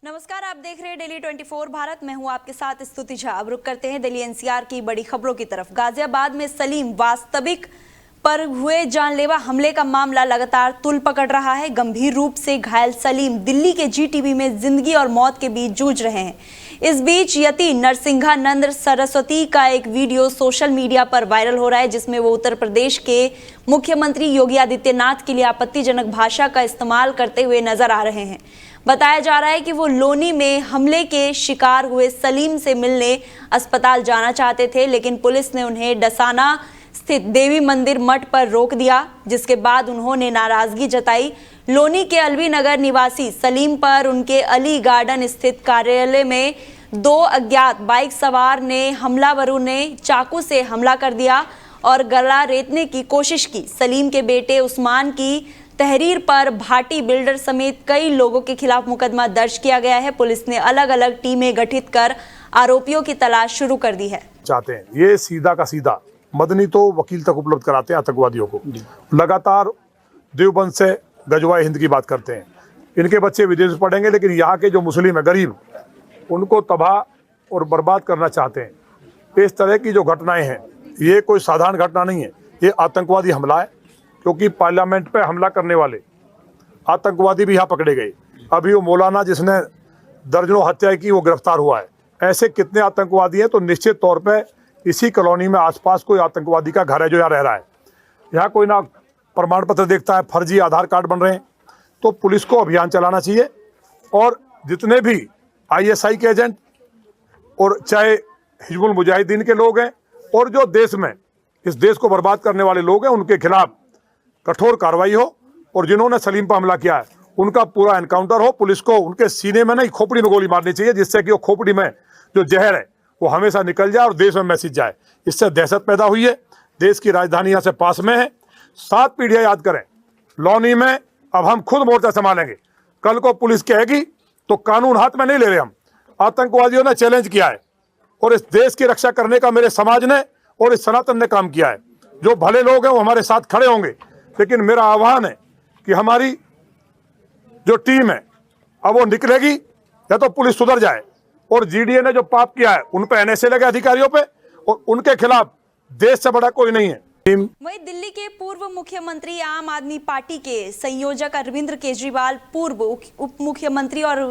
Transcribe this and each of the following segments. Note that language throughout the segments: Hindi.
नमस्कार, आप देख रहे हैं डेली 24 भारत। मैं हूं आपके साथ स्तुति झा। अब रुक करते हैं दिल्ली एनसीआर की बड़ी खबरों की तरफ। गाजियाबाद में सलीम वास्तविक पर हुए जानलेवा हमले का मामला लगातार तूल पकड़ रहा है। गंभीर रूप से घायल सलीम दिल्ली के जीटीबी में जिंदगी और मौत के बीच जूझ रहे हैं। इस बीच यति नरसिंहानंद सरस्वती का एक वीडियो सोशल मीडिया पर वायरल हो रहा है, जिसमें वो उत्तर प्रदेश के मुख्यमंत्री योगी आदित्यनाथ के लिए आपत्तिजनक भाषा का इस्तेमाल करते हुए नजर आ रहे हैं। बताया जा रहा है कि वो लोनी में हमले के शिकार हुए सलीम से मिलने अस्पताल जाना चाहते थे, लेकिन पुलिस ने उन्हें डसाना स्थित देवी मंदिर मठ पर रोक दिया, जिसके बाद उन्होंने नाराजगी जताई। लोनी के अलवी नगर निवासी सलीम पर उनके अली गार्डन स्थित कार्यालय में दो अज्ञात बाइक सवार ने हमलावरों ने चाकू से हमला कर दिया और गला रेतने की कोशिश की। सलीम के बेटे उस्मान की तहरीर पर भाटी बिल्डर समेत कई लोगों के खिलाफ मुकदमा दर्ज किया गया है। पुलिस ने अलग अलग टीमें गठित कर आरोपियों की तलाश शुरू कर दी है। चाहते हैं ये सीधा का सीधा मदनी तो वकील तक उपलब्ध कराते हैं आतंकवादियों को। लगातार देवबंद से गजवाए हिंद की बात करते हैं। इनके बच्चे विदेश पढ़ेंगे, लेकिन यहाँ के जो मुस्लिम है गरीब, उनको तबाह और बर्बाद करना चाहते हैं। इस तरह की जो घटनाएं हैं, ये कोई साधारण घटना नहीं है, ये आतंकवादी हमला है। क्योंकि पार्लियामेंट पे हमला करने वाले आतंकवादी भी यहाँ पकड़े गए। अभी वो मौलाना जिसने दर्जनों हत्या की, वो गिरफ्तार हुआ है। ऐसे कितने आतंकवादी हैं, तो निश्चित तौर पे इसी कॉलोनी में आसपास कोई आतंकवादी का घर है जो यहाँ रह रहा है। यहाँ कोई ना प्रमाण पत्र देखता है, फर्जी आधार कार्ड बन रहे हैं। तो पुलिस को अभियान चलाना चाहिए और जितने भी ISI के एजेंट और चाहे हिजबुल मुजाहिदीन के लोग हैं और जो देश में इस देश को बर्बाद करने वाले लोग हैं, उनके खिलाफ कठोर कार्रवाई हो और जिन्होंने सलीम पर हमला किया है उनका पूरा एनकाउंटर हो। पुलिस को उनके सीने में नहीं, खोपड़ी में गोली मारनी चाहिए, जिससे कि वो खोपड़ी में जो जहर है वो हमेशा निकल जाए और देश में मैसेज जाए। इससे दहशत पैदा हुई है। देश की राजधानी यहाँ से पास में है। 7 पीढ़ियां याद करें, लोनी में अब हम खुद मोर्चा संभालेंगे। कल को पुलिस कहेगी तो कानून हाथ में नहीं ले रहे हम। आतंकवादियों ने चैलेंज किया है और इस देश की रक्षा करने का मेरे समाज ने और इस सनातन ने काम किया है। जो भले लोग हैं वो हमारे साथ खड़े होंगे, लेकिन मेरा आह्वान है कि हमारी जो टीम है अब वो निकलेगी, या तो पुलिस सुधर जाए और GDA ने जो पाप किया है उन पे NSA लगे अधिकारियों पे, और उनके खिलाफ देश से बड़ा कोई नहीं है। वहीं दिल्ली के पूर्व मुख्यमंत्री आम आदमी पार्टी के संयोजक अरविंद केजरीवाल, पूर्व उप मुख्यमंत्री और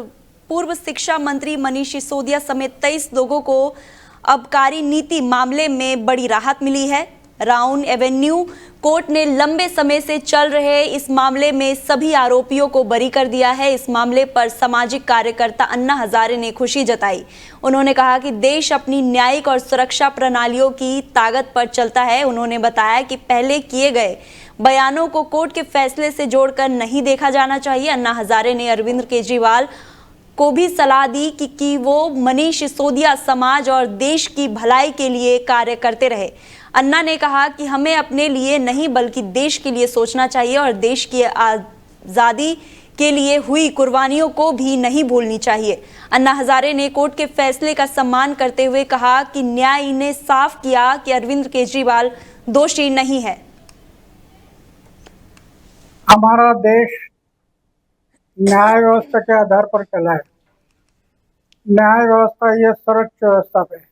पूर्व शिक्षा मंत्री मनीष सिसोदिया समेत 23 लोगों को आबकारी नीति मामले में बड़ी राहत मिली है। राउंड एवेन्यू कोर्ट ने लंबे समय से चल रहे इस मामले में सभी आरोपियों को बरी कर दिया है। इस मामले पर सामाजिक कार्यकर्ता अन्ना हजारे ने खुशी जताई। उन्होंने कहा कि देश अपनी न्यायिक और सुरक्षा प्रणालियों की ताकत पर चलता है। उन्होंने बताया कि पहले किए गए बयानों को कोर्ट के फैसले से जोड़कर नहीं देखा जाना चाहिए। अन्ना हजारे ने अरविंद केजरीवाल को भी सलाह दी कि वो मनीष सिसोदिया समाज और देश की भलाई के लिए कार्य करते रहे। अन्ना ने कहा कि हमें अपने लिए नहीं बल्कि देश के लिए सोचना चाहिए और देश की आज़ादी के लिए हुई कुर्बानियों को भी नहीं भूलनी चाहिए। अन्ना हजारे ने कोर्ट के फैसले का सम्मान करते हुए कहा कि न्याय ने साफ किया कि अरविंद केजरीवाल दोषी नहीं है। हमारा देश न्याय व्यवस्था के आधार पर चला है। न्याय व्यवस्था ये सर्वोच्च व्यवस्था पे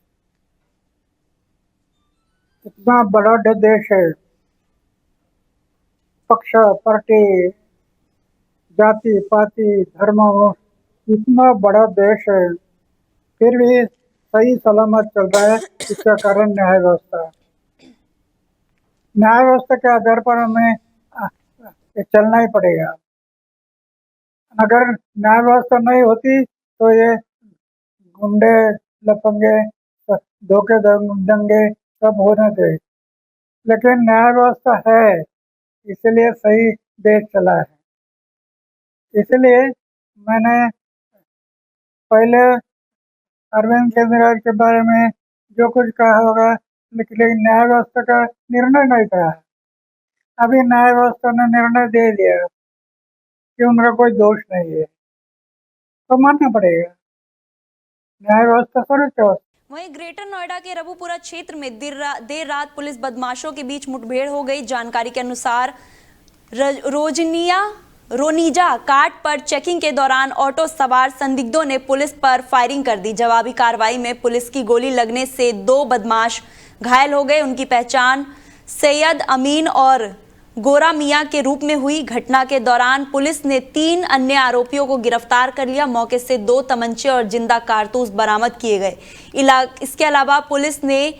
इतना बड़ा देश है, पक्ष पार्टी जाति पाति धर्म इतना बड़ा देश है, फिर भी सही सलामत चल रहा है। इसका कारण न्याय व्यवस्था है। न्याय व्यवस्था के आधार पर हमें चलना ही पड़ेगा। अगर न्याय व्यवस्था नहीं होती तो ये गुंडे लफंगे धोखे दंगे सब होने थे, लेकिन न्याय व्यवस्था है, इसलिए सही देश चला है। इसलिए मैंने पहले अरविंद केजरीवाल के बारे में जो कुछ कहा होगा, लेकिन न्याय व्यवस्था का निर्णय नहीं कहा। अभी न्याय व्यवस्था ने निर्णय दे दिया कि उनका कोई दोष नहीं है, तो मानना पड़ेगा। न्याय व्यवस्था सर्वोच्च। वहीं ग्रेटर नोएडा के रबुपुरा क्षेत्र में देर रात पुलिस बदमाशों के बीच मुठभेड़ हो गई। जानकारी के अनुसार रोजनिया रोनीजा काट पर चेकिंग के दौरान ऑटो सवार संदिग्धों ने पुलिस पर फायरिंग कर दी। जवाबी कार्रवाई में पुलिस की गोली लगने से 2 बदमाश घायल हो गए। उनकी पहचान सैयद अमीन और गोरा मियां के रूप में हुई। घटना के दौरान पुलिस ने 3 अन्य आरोपियों को गिरफ्तार कर लिया। मौके से 2 तमंचे और जिंदा कारतूस बरामद किए गए। इसके अलावा पुलिस ने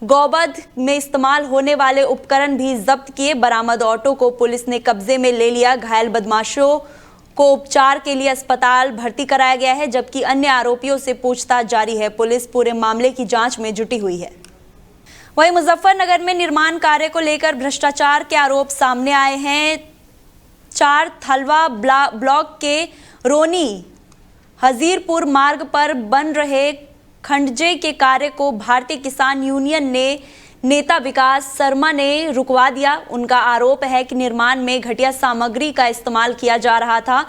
गौवध में इस्तेमाल होने वाले उपकरण भी जब्त किए। बरामद ऑटो को पुलिस ने कब्जे में ले लिया। घायल बदमाशों को उपचार के लिए अस्पताल भर्ती कराया गया है, जबकि अन्य आरोपियों से पूछताछ जारी है। पुलिस पूरे मामले की जांच में जुटी हुई है। वहीं मुजफ्फरनगर में निर्माण कार्य को लेकर भ्रष्टाचार के आरोप सामने आए हैं। 4 थलवा ब्लॉक के रोनी हजीरपुर मार्ग पर बन रहे खंडजे के कार्य को भारतीय किसान यूनियन ने नेता विकास शर्मा ने रुकवा दिया। उनका आरोप है कि निर्माण में घटिया सामग्री का इस्तेमाल किया जा रहा था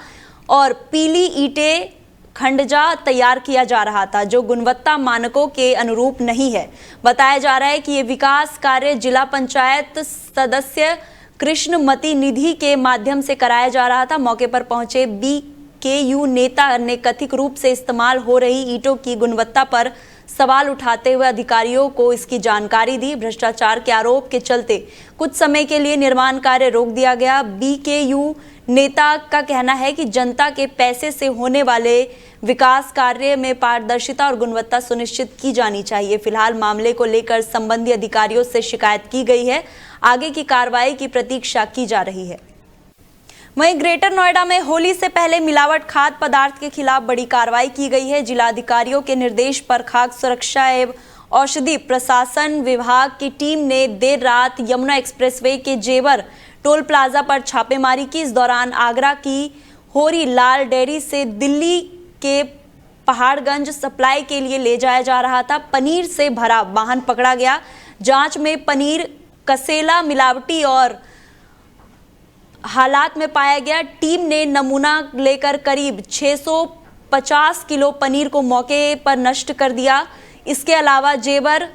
और पीली ईंटें खंडजा तैयार किया जा रहा था, जो गुणवत्ता मानकों के अनुरूप नहीं है। बताया जा रहा है कि ये विकास कार्य जिला पंचायत सदस्य कृष्णमती निधि के माध्यम से कराया जा रहा था। मौके पर पहुंचे BKU नेता ने कथित रूप से इस्तेमाल हो रही ईंटों की गुणवत्ता पर सवाल उठाते हुए अधिकारियों को इसकी जानकारी दी। भ्रष्टाचार के आरोप के चलते कुछ समय के लिए निर्माण कार्य रोक दिया गया। BKU नेता का कहना है कि जनता के पैसे से होने वाले विकास कार्य में पारदर्शिता और गुणवत्ता सुनिश्चित की जानी चाहिए। फिलहाल मामले को लेकर संबंधित अधिकारियों से शिकायत की गई है। आगे की कार्रवाई की प्रतीक्षा की जा रही है। वहीं ग्रेटर नोएडा में होली से पहले मिलावट खाद्य पदार्थ के खिलाफ बड़ी कार्रवाई की गई है। जिला अधिकारियों के निर्देश पर खाद्य सुरक्षा एवं औषधि प्रशासन विभाग की टीम ने देर रात यमुना एक्सप्रेसवे के जेवर टोल प्लाजा पर छापेमारी की। इस दौरान आगरा की होरी लाल डेयरी से दिल्ली के पहाड़गंज सप्लाई के लिए ले जाया जा रहा था पनीर से भरा वाहन पकड़ा गया। जांच में पनीर कसेला मिलावटी और हालात में पाया गया। टीम ने नमूना लेकर करीब 650 किलो पनीर को मौके पर नष्ट कर दिया। इसके अलावा जेवर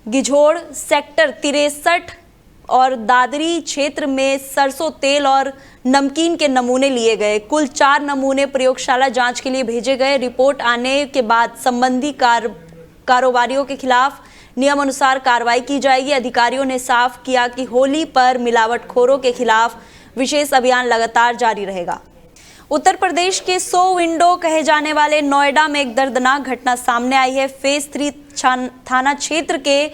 गिझोड़ सेक्टर 63 और दादरी क्षेत्र में सरसों तेल और नमकीन के नमूने लिए गए। कुल 4 नमूने प्रयोगशाला जांच के लिए भेजे गए। रिपोर्ट आने के बाद संबंधित कारोबारियों के खिलाफ नियम अनुसार कार्रवाई की जाएगी। अधिकारियों ने साफ किया कि होली पर मिलावटखोरों के खिलाफ विशेष अभियान लगातार जारी रहेगा। उत्तर प्रदेश के 100 विंडो कहे जाने वाले नोएडा में एक दर्दनाक घटना सामने आई है। फेज 3 थाना क्षेत्र के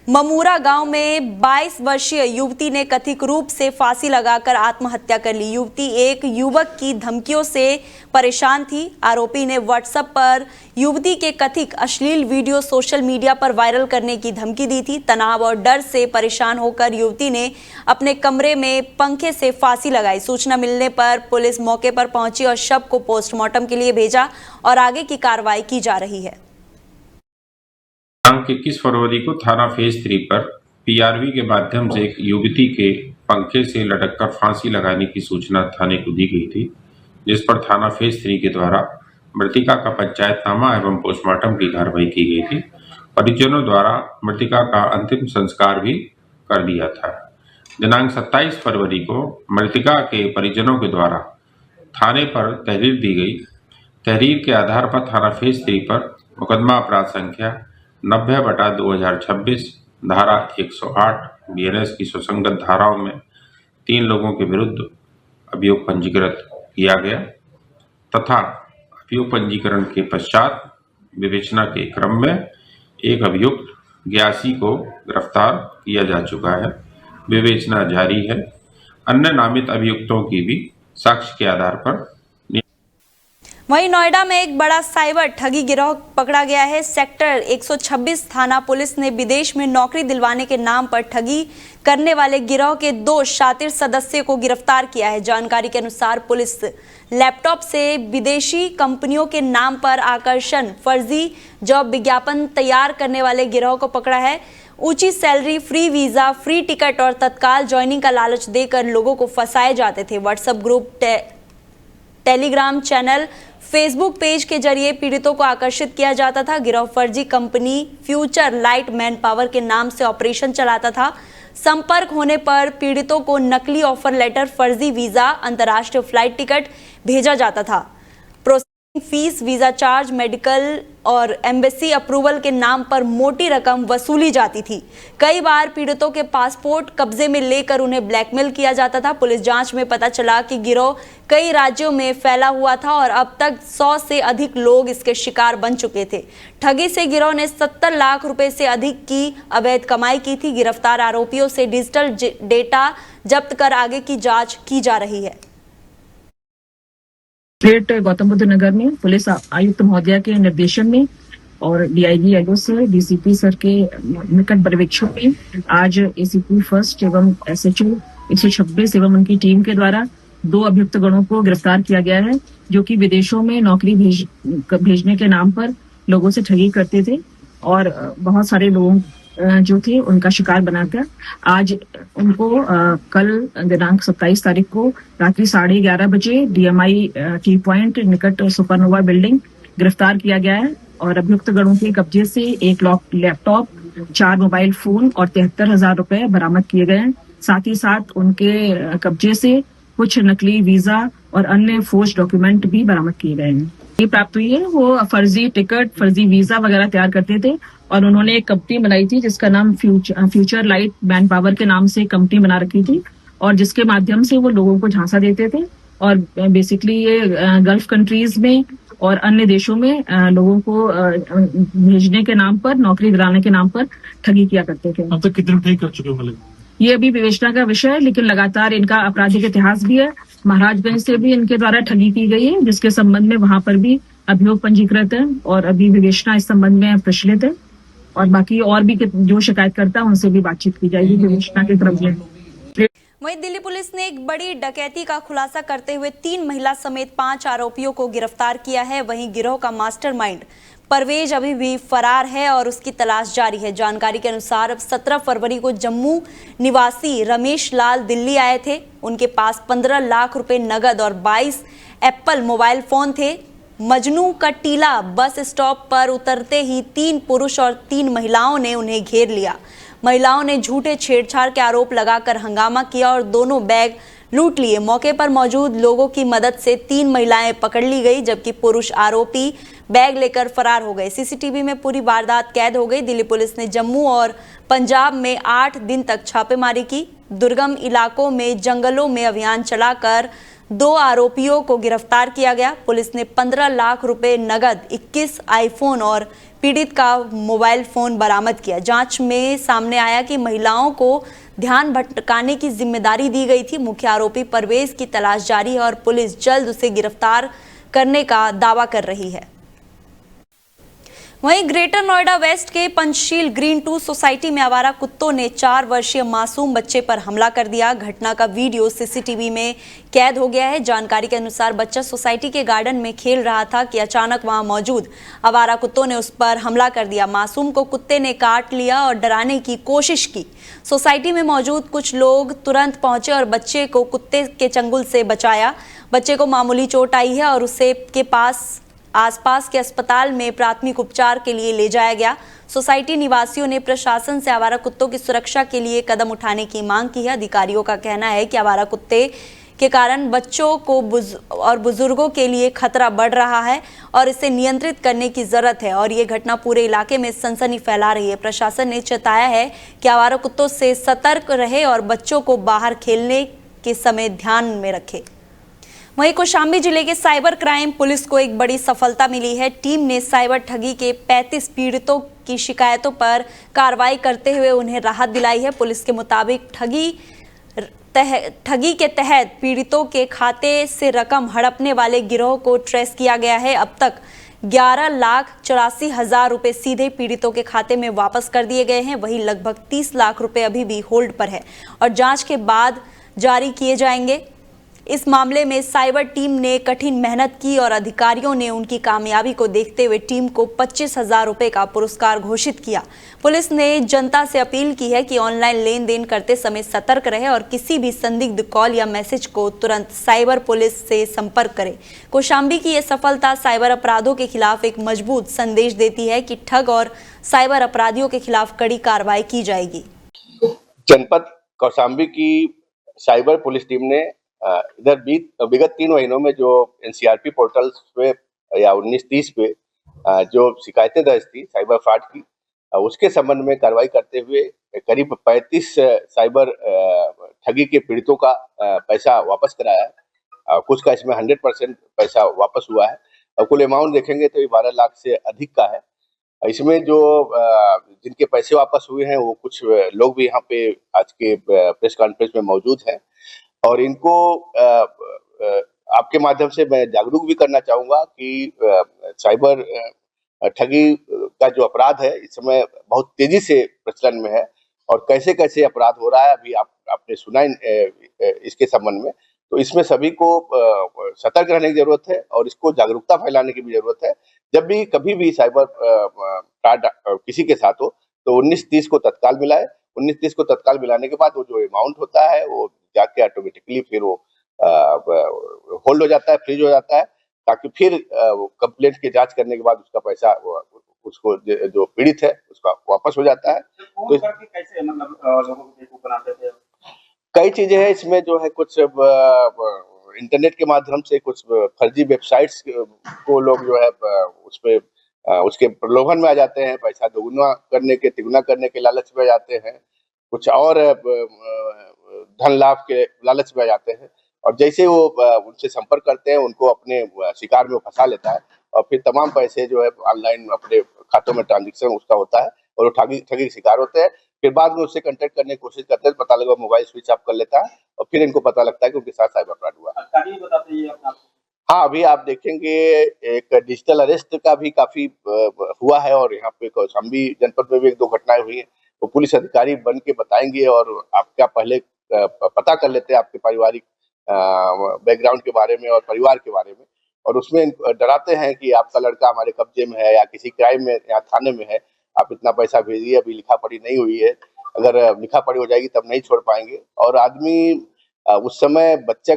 ममूरा गांव में 22 वर्षीय युवती ने कथित रूप से फांसी लगाकर आत्महत्या कर ली। युवती एक युवक की धमकियों से परेशान थी। आरोपी ने व्हाट्सएप पर युवती के कथित अश्लील वीडियो सोशल मीडिया पर वायरल करने की धमकी दी थी। तनाव और डर से परेशान होकर युवती ने अपने कमरे में पंखे से फांसी लगाई। सूचना मिलने पर पुलिस मौके पर पहुंची और शव को पोस्टमार्टम के लिए भेजा और आगे की कार्रवाई की जा रही है। 21 फरवरी को थाना फेज 3 पर PRV के माध्यम से एक युवती के पंखे से लटककर फांसी लगाने की सूचना थाने को दी गई थी, जिस पर थाना फेज 3 के द्वारा मृतिका का पंचायतनामा एवं पोस्टमार्टम की कार्रवाई की गई थी। परिजनों द्वारा मृतिका का अंतिम संस्कार भी कर दिया था। दिनांक 27 फरवरी को मृतिका के परिजनों के द्वारा थाने पर तहरीर दी गई। तहरीर के आधार पर थाना फेज 3 पर मुकदमा अपराध संख्या 90/2026 धारा 108 BNS की सुसंगत धाराओं में 3 लोगों के विरुद्ध अभियोग पंजीकृत किया गया तथा अभियोग पंजीकरण के पश्चात विवेचना के क्रम में एक अभियुक्त 81 को गिरफ्तार किया जा चुका है। विवेचना जारी है। अन्य नामित अभियुक्तों की भी साक्ष्य के आधार पर। वहीं नोएडा में एक बड़ा साइबर ठगी गिरोह पकड़ा गया है। सेक्टर 126 थाना पुलिस ने विदेश में नौकरी दिलवाने के नाम पर ठगी करने वाले गिरोह के 2 शातिर सदस्यों को गिरफ्तार किया है। जानकारी के अनुसार पुलिस लैपटॉप से विदेशी कंपनियों के नाम पर आकर्षण फर्जी जॉब विज्ञापन तैयार करने वाले गिरोह को पकड़ा है। ऊंची salary, free visa, free ticket और तत्काल ज्वाइनिंग का लालच देकर लोगों को फंसाए जाते थे। WhatsApp group, Telegram channel, Facebook page के जरिए पीड़ितों को आकर्षित किया जाता था। गिरोह फर्जी company future light man power के नाम से ऑपरेशन चलाता था। संपर्क होने पर पीड़ितों को नकली ऑफर लेटर, फर्जी वीजा, अंतर्राष्ट्रीय फ्लाइट टिकट भेजा जाता था। फीस, वीजा चार्ज, मेडिकल और एम्बेसी अप्रूवल के नाम पर मोटी रकम वसूली जाती थी। कई बार पीड़ितों के पासपोर्ट कब्जे में लेकर उन्हें ब्लैकमेल किया जाता था। पुलिस जांच में पता चला कि गिरोह कई राज्यों में फैला हुआ था और अब तक 100 से अधिक लोग इसके शिकार बन चुके थे। ठगी से गिरोह ने 70 लाख रुपए से अधिक की अवैध कमाई की थी। गिरफ्तार आरोपियों से डिजिटल डेटा जब्त कर आगे की जाँच की जा रही है। ग्रेट गौतम बुद्ध नगर में पुलिस आयुक्त महोदया के निर्देशन में और DIG LO sir, DCP sir के निकट पर्यवेक्षण में आज एसीपी फर्स्ट एवं एसएचओ 126 एवं उनकी टीम के द्वारा 2 अभियुक्त गणों को गिरफ्तार किया गया है, जो कि विदेशों में नौकरी भेजने के नाम पर लोगों से ठगी करते थे और बहुत सारे लोगों जो थे उनका शिकार बनाकर आज उनको कल दिनांक 27 तारीख को रात्रि 11:30 बजे डीएमआई टी पॉइंट निकट सुपरनोवा बिल्डिंग गिरफ्तार किया गया है और अभियुक्त गणों के कब्जे से 1 लैपटॉप, 4 मोबाइल फोन और 73,000 रुपए बरामद किए गए हैं। साथ ही साथ उनके कब्जे से कुछ नकली वीजा और अन्य फोर्ज डॉक्यूमेंट भी बरामद किए गए हैं। ये प्राप्त हुई है, वो फर्जी टिकट, फर्जी वीजा वगैरह तैयार करते थे और उन्होंने एक कंपनी बनाई थी जिसका नाम फ्यूचर लाइट मैन पावर के नाम से कंपनी बना रखी थी और जिसके माध्यम से वो लोगों को झांसा देते थे और बेसिकली ये गल्फ कंट्रीज में और अन्य देशों में लोगों को भेजने के नाम पर, नौकरी दिलाने के नाम पर ठगी किया करते थे। अब तक कितने ठगी कर चुके हो? ये अभी विवेचना का विषय है, लेकिन लगातार इनका आपराधिक इतिहास भी है। महाराजगंज से भी इनके द्वारा ठगी की गई है, जिसके संबंध में वहां पर भी अभियोग पंजीकृत है और अभी विवेचना इस संबंध में प्रचलित है और बाकी और भी जो शिकायतकर्ता उनसे भी बातचीत की जाएगी विवेचना के क्रम में। वहीं दिल्ली पुलिस ने एक बड़ी डकैती का खुलासा करते हुए 3 महिला समेत 5 आरोपियों को गिरफ्तार किया है। वहीं गिरोह का मास्टरमाइंड परवेज अभी भी फरार है और उसकी तलाश जारी है। जानकारी के अनुसार 17 फरवरी को जम्मू निवासी रमेश लाल दिल्ली आए थे। उनके पास 15 लाख रुपए नगद और 22 एप्पल मोबाइल फोन थे। मजनू का टीला बस स्टॉप पर उतरते ही 3 पुरुष और 3 महिलाओं ने उन्हें घेर लिया। महिलाओं ने झूठे छेड़छाड़ के आरोप लगाकर हंगामा किया और दोनों बैग लूट लिए। मौके पर मौजूद लोगों की मदद से 3 महिलाएं पकड़ ली गई, जबकि पुरुष आरोपी बैग लेकर फरार हो गए। सीसीटीवी में पूरी वारदात कैद हो गई। दिल्ली पुलिस ने जम्मू और पंजाब में 8 दिन तक छापेमारी की। दुर्गम इलाकों में जंगलों में अभियान चलाकर 2 आरोपियों को गिरफ्तार किया गया। पुलिस ने 15 लाख रुपए नगद, 21 आईफोन और पीड़ित का मोबाइल फोन बरामद किया। जांच में सामने आया कि महिलाओं को ध्यान भटकाने की जिम्मेदारी दी गई थी। मुख्य आरोपी परवेज की तलाश जारी है और पुलिस जल्द उसे गिरफ्तार करने का दावा कर रही है। वहीं ग्रेटर नोएडा वेस्ट के पंचशील ग्रीन 2 सोसाइटी में आवारा कुत्तों ने 4 वर्षीय मासूम बच्चे पर हमला कर दिया। घटना का वीडियो सीसीटीवी में कैद हो गया है। जानकारी के अनुसार बच्चा सोसाइटी के गार्डन में खेल रहा था कि अचानक वहां मौजूद आवारा कुत्तों ने उस पर हमला कर दिया। मासूम को कुत्ते ने काट लिया और डराने की कोशिश की। सोसाइटी में मौजूद कुछ लोग तुरंत पहुंचे और बच्चे को कुत्ते के चंगुल से बचाया। बच्चे को मामूली चोट आई है और उसे के आसपास के अस्पताल में प्राथमिक उपचार के लिए ले जाया गया। सोसाइटी निवासियों ने प्रशासन से आवारा कुत्तों की सुरक्षा के लिए कदम उठाने की मांग की है। अधिकारियों का कहना है कि आवारा कुत्ते के कारण बच्चों को और बुजुर्गों के लिए खतरा बढ़ रहा है और इसे नियंत्रित करने की जरूरत है और ये घटना पूरे इलाके में सनसनी फैला रही है। प्रशासन ने चेताया है कि आवारा कुत्तों से सतर्क रहे और बच्चों को बाहर खेलने के समय ध्यान में रखे। वहीं कौशाम्बी जिले के साइबर क्राइम पुलिस को एक बड़ी सफलता मिली है। टीम ने साइबर ठगी के 35 पीड़ितों की शिकायतों पर कार्रवाई करते हुए उन्हें राहत दिलाई है। पुलिस के मुताबिक ठगी के तहत पीड़ितों के खाते से रकम हड़पने वाले गिरोह को ट्रेस किया गया है। अब तक 11,84,000 रुपए सीधे पीड़ितों के खाते में वापस कर दिए गए हैं। वहीं लगभग 30 लाख रुपए अभी भी होल्ड पर है और जांच के बाद जारी किए जाएंगे। इस मामले में साइबर टीम ने कठिन मेहनत की और अधिकारियों ने उनकी कामयाबी को देखते हुए टीम को 25,000 रुपए का पुरस्कार घोषित किया। पुलिस ने जनता से अपील की है कि ऑनलाइन लेन देन करते समय सतर्क रहे और किसी भी संदिग्ध कॉल या मैसेज को तुरंत साइबर पुलिस से संपर्क करें। कौशाम्बी की यह सफलता साइबर अपराधों के खिलाफ एक मजबूत संदेश देती है कि ठग और साइबर अपराधियों के खिलाफ कड़ी कार्रवाई की जाएगी। जनपद कौशाम्बी की साइबर पुलिस टीम ने इधर विगत 3 महीनों में जो एनसीआरपी पोर्टल्स पे या 1930 पे जो शिकायतें दर्ज थी साइबर फ्रॉड की, उसके संबंध में कार्रवाई करते हुए करीब 35 साइबर ठगी के पीड़ितों का पैसा वापस कराया है। कुछ का इसमें 100% पैसा वापस हुआ है और कुल अमाउंट देखेंगे तो ये 12 लाख से अधिक का है। इसमें जो जिनके पैसे वापस हुए हैं वो कुछ लोग भी यहाँ पे आज के प्रेस कॉन्फ्रेंस में मौजूद हैं और इनको आपके माध्यम से मैं जागरूक भी करना चाहूँगा कि साइबर ठगी का जो अपराध है इस समय बहुत तेजी से प्रचलन में है और कैसे-कैसे अपराध हो रहा है अभी आपने सुना इसके संबंध में। तो इसमें सभी को सतर्क रहने की ज़रूरत है और इसको जागरूकता फैलाने की भी ज़रूरत है। जब भी कभी भी साइबर फ्रॉड किसी के साथ हो तो 1930 को तत्काल मिलाएँ। 1930 को तत्काल मिलाने के बाद वो जो अमाउंट होता है वो जाके ऑटोमेटिकली फिर वो होल्ड हो जाता है, फ्रीज हो जाता है ताकि फिर कंप्लेंट की जाँच करने के बाद उसका पैसा उसको जो पीड़ित है उसका वापस हो जाता है। तो कैसे मतलब लोगों को बेवकूफ बनाते थे? कई चीजें हैं इसमें जो है कुछ इंटरनेट के माध्यम से कुछ फर्जी वेबसाइट्स को लोग जो है उसपे उसके प्रलोभन में आ जाते हैं, पैसा दोगुना करने के तिगुना करने के लालच में आ जाते हैं, कुछ और धन लाभ के लालच में आ जाते हैं और जैसे वो उनसे संपर्क करते हैं उनको अपने शिकार में फंसा लेता है और फिर तमाम पैसे जो है ऑनलाइन अपने खातों में ट्रांजेक्शन उसका होता है और वो ठगी के शिकार होते हैं। फिर बाद में उससे कांटेक्ट करने की कोशिश करते हैं, पता लगा मोबाइल स्विच ऑफ कर लेता है और फिर इनको पता लगता है कि उनके साथ साइबर फ्रॉड हुआ। अधिकारी बताते हैं अपना। हाँ, अभी आप देखेंगे एक डिजिटल अरेस्ट का भी काफी हुआ है और यहाँ पे कौशाम्बी जनपद में भी 1-2 घटनाएं हुई हैं। वो पुलिस अधिकारी बन के बताएंगे और आपका पहले पता कर लेते हैं आपके पारिवारिक बैकग्राउंड के बारे में और परिवार के बारे में और उसमें डराते हैं कि आपका लड़का हमारे कब्जे में है या किसी क्राइम में या थाने में है, आप इतना पैसा भेजिए, अभी लिखा पढ़ी नहीं हुई है, अगर लिखा पढ़ी हो जाएगी तब नहीं छोड़ पाएंगे और आदमी उस समय बच्चे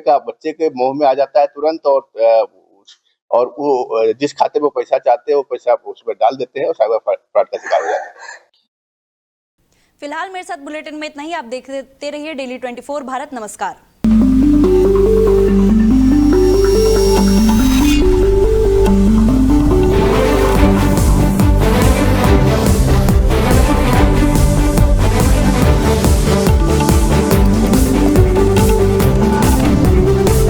के मुंह में आ जाता है तुरंत और वो जिस खाते में पैसा चाहते हैं वो पैसा उसमें डाल देते हैं और साइबर फ्रॉड का शिकार हो जाते हैं। फिलहाल मेरे साथ बुलेटिन में इतना ही। आप देखते रहिए डेली 24 भारत। नमस्कार।